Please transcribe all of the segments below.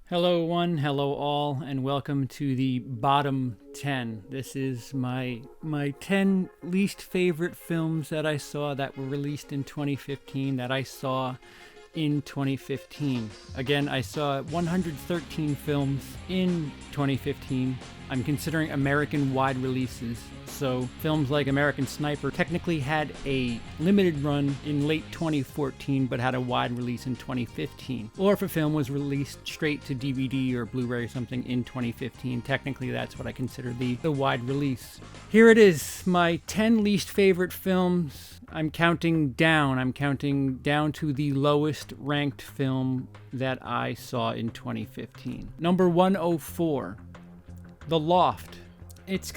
Hello, one, hello, all, and welcome to the bottom 10. This is my 10 least favorite films that I saw that were released in 2015 that I saw in 2015. Again, I saw 113 films in 2015. I'm considering American wide releases. So films like American Sniper technically had a limited run in late 2014 but had a wide release in 2015. Or if a film was released straight to DVD or Blu-ray or something in 2015, technically that's what I consider the wide release. Here it is, my 10 least favorite films. I'm counting down to the lowest ranked film that I saw in 2015. Number 104, The Loft. It's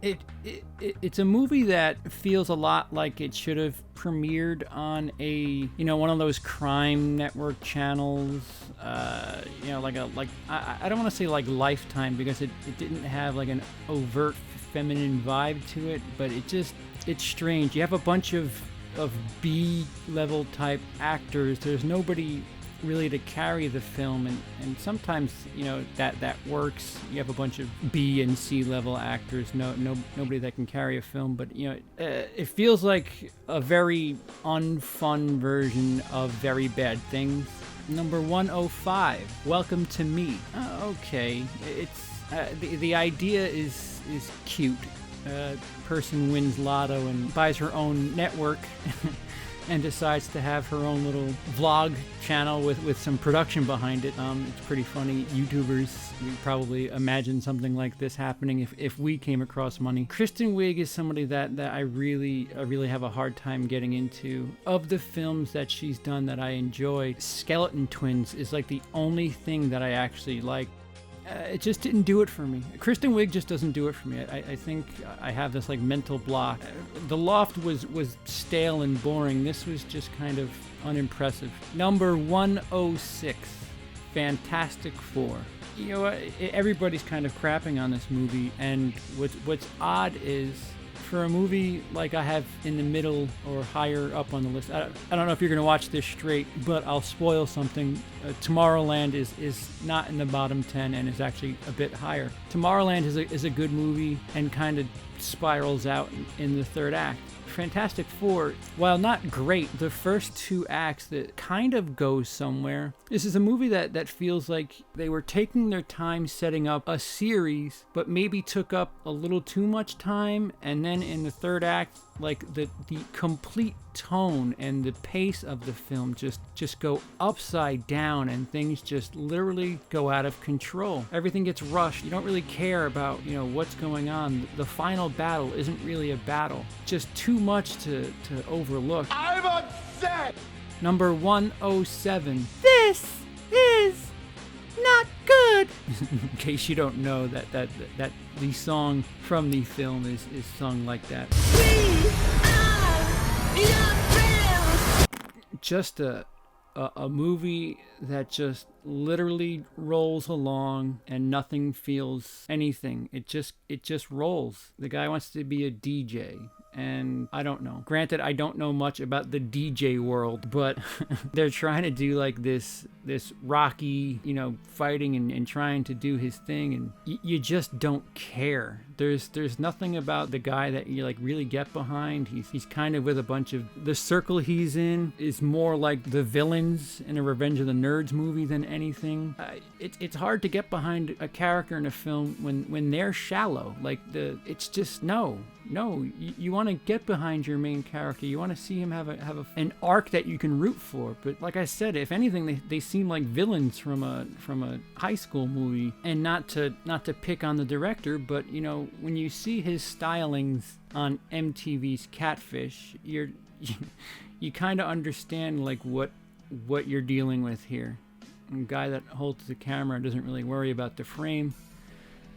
it's a movie that feels a lot like it should have premiered on one of those crime network channels. I don't want to say like Lifetime because it didn't have like an overt feminine vibe to it, but it's strange. You have a bunch of B level type actors. There's nobody really to carry the film, and sometimes that works. You have a bunch of B and C level actors, nobody that can carry a film, but it feels like a very unfun version of Very Bad Things. Number 105, Welcome to Me. Okay, it's the idea is cute. Person wins lotto and buys her own network and decides to have her own little vlog channel with some production behind it. It's pretty funny. YouTubers, we probably imagine something like this happening if we came across money. Kristen Wiig is somebody that I really have a hard time getting into. Of the films that she's done that I enjoy, Skeleton Twins is like the only thing that I actually like. It just didn't do it for me. Kristen Wiig just doesn't do it for me. I think I have this like mental block. The Loft was stale and boring. This was just kind of unimpressive. Number 106, Fantastic Four. Everybody's kind of crapping on this movie, and what's odd is, for a movie like I have in the middle or higher up on the list, I don't know if you're going to watch this straight, but I'll spoil something. Tomorrowland is not in the bottom 10 and is actually a bit higher. Tomorrowland is a good movie and kind of spirals out in the third act. Fantastic Four, while not great, the first two acts that kind of goes somewhere. This is a movie that feels like they were taking their time setting up a series, but maybe took up a little too much time, and then in the third act, like the complete tone and the pace of the film just go upside down, and things just literally go out of control. Everything gets rushed. You don't really care about what's going on. The final battle isn't really a battle. Just too much to overlook. I'm upset! Number 107. This is not good. In case you don't know, that the song from the film is sung like that. Just a movie that just literally rolls along and nothing feels anything. It just rolls. The guy wants to be a DJ. And I don't know. Granted, I don't know much about the DJ world, but they're trying to do like this Rocky, fighting and trying to do his thing, and you just don't care. There's nothing about the guy that you like really get behind. He's kind of with a bunch of, the circle he's in is more like the villains in a Revenge of the Nerds movie than anything. It's hard to get behind a character in a film when they're shallow. Like it's just no. You want to get behind your main character. You want to see him have an arc that you can root for. But like I said, if anything, they seem like villains from a high school movie. And not to pick on the director, but when you see his stylings on MTV's Catfish, you kind of understand like what you're dealing with here. A guy that holds the camera and doesn't really worry about the frame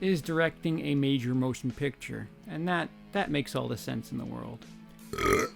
is directing a major motion picture, and that makes all the sense in the world.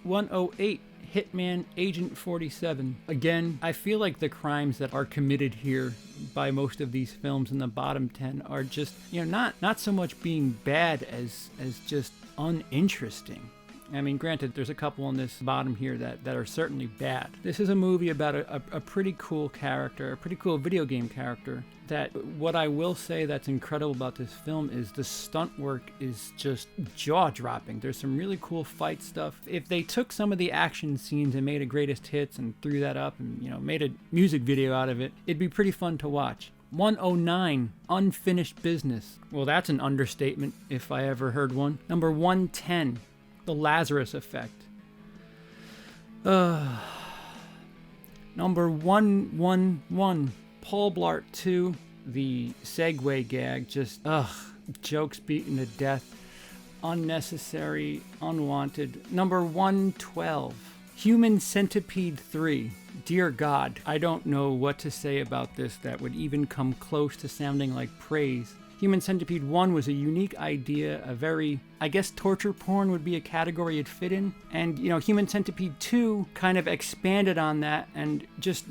108, Hitman Agent 47. Again, I feel like the crimes that are committed here by most of these films in the bottom 10 are just, not so much being bad as just uninteresting. I mean, granted, there's a couple on this bottom here that are certainly bad. This is a movie about a pretty cool character, a pretty cool video game character. That what I will say that's incredible about this film is the stunt work is just jaw-dropping. There's some really cool fight stuff. If they took some of the action scenes and made a greatest hits and threw that up and, you know, made a music video out of it, it'd be pretty fun to watch. 109, Unfinished Business. Well, that's an understatement if I ever heard one. Number 110, The Lazarus Effect. Number 111, Paul Blart 2, the Segway gag. Just, jokes beaten to death. Unnecessary, unwanted. Number 112, Human Centipede 3. Dear God, I don't know what to say about this that would even come close to sounding like praise. Human Centipede 1 was a unique idea, a very, I guess torture porn would be a category it'd fit in. And, you know, Human Centipede 2 kind of expanded on that and just,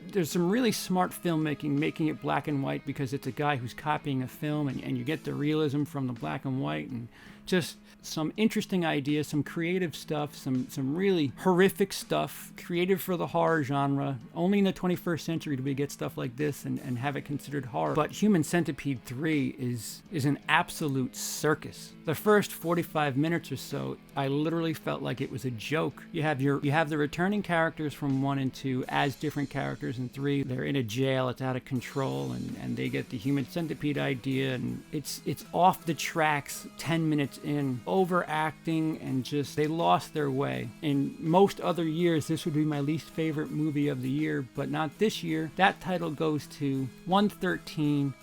there's some really smart filmmaking, making it black and white because it's a guy who's copying a film and you get the realism from the black and white and just some interesting ideas, some creative stuff, some really horrific stuff, creative for the horror genre. Only in the 21st century do we get stuff like this and have it considered horror. But Human Centipede 3 is an absolute circus. The first 45 minutes or so, I literally felt like it was a joke. You have the returning characters from 1 and 2 as different characters in 3. They're in a jail, it's out of control, and they get the Human Centipede idea, and it's off the tracks 10 minutes in. Overacting and just, they lost their way. In most other years, this would be my least favorite movie of the year, but not this year. That title goes to 113,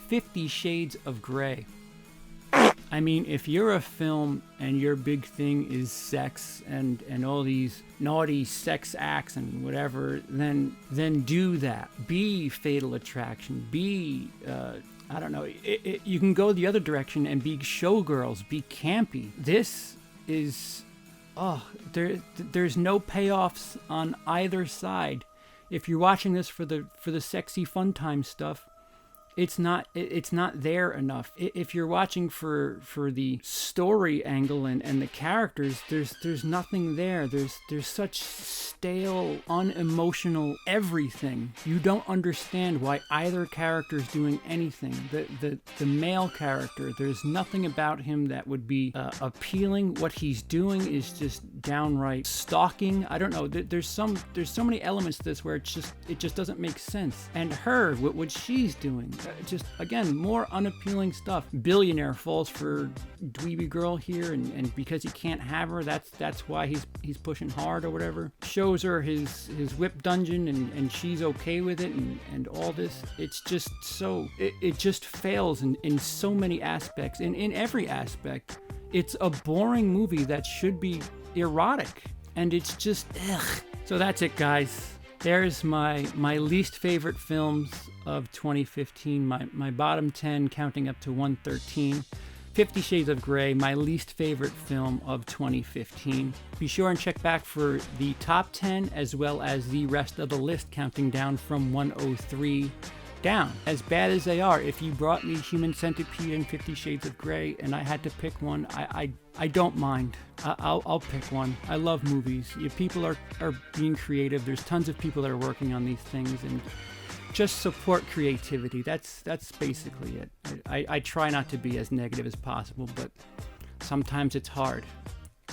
50 Shades of Grey. I mean, if you're a film and your big thing is sex and all these naughty sex acts and whatever, then do that. Be Fatal Attraction. Be, I don't know, you can go the other direction and be showgirls, be campy. This is, there's no payoffs on either side. If you're watching this for the sexy fun time stuff, it's not there enough. If you're watching for the story angle and the characters, there's nothing there. There's such stale, unemotional everything. You don't understand why either character is doing anything. The male character, there's nothing about him that would be appealing. What he's doing is just downright stalking. I don't know. There's so many elements to this where it just doesn't make sense. And her, what she's doing. Just, again, more unappealing stuff. Billionaire falls for dweeby girl here, and because he can't have her, that's why he's pushing hard or whatever. Shows her his whip dungeon, and she's okay with it, and all this. It's just so, it just fails in so many aspects, in every aspect. It's a boring movie that should be erotic, and it's just, ugh. So that's it, guys. There's my least favorite films of 2015, my bottom 10 counting up to 113. 50 Shades of Grey, my least favorite film of 2015. Be sure and check back for the top 10 as well as the rest of the list counting down from 103 down. As bad as they are, if you brought me Human Centipede and 50 Shades of Grey and I had to pick one, I don't mind. I'll pick one. I love movies. If people are being creative, there's tons of people that are working on these things, and just support creativity. That's basically it. I try not to be as negative as possible, but sometimes it's hard.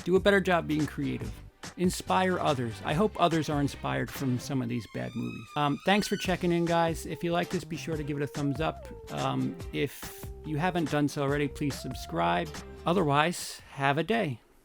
Do a better job being creative. Inspire others. I hope others are inspired from some of these bad movies. Thanks for checking in, guys. If you like this, be sure to give it a thumbs up. If you haven't done so already, please subscribe. Otherwise, have a day.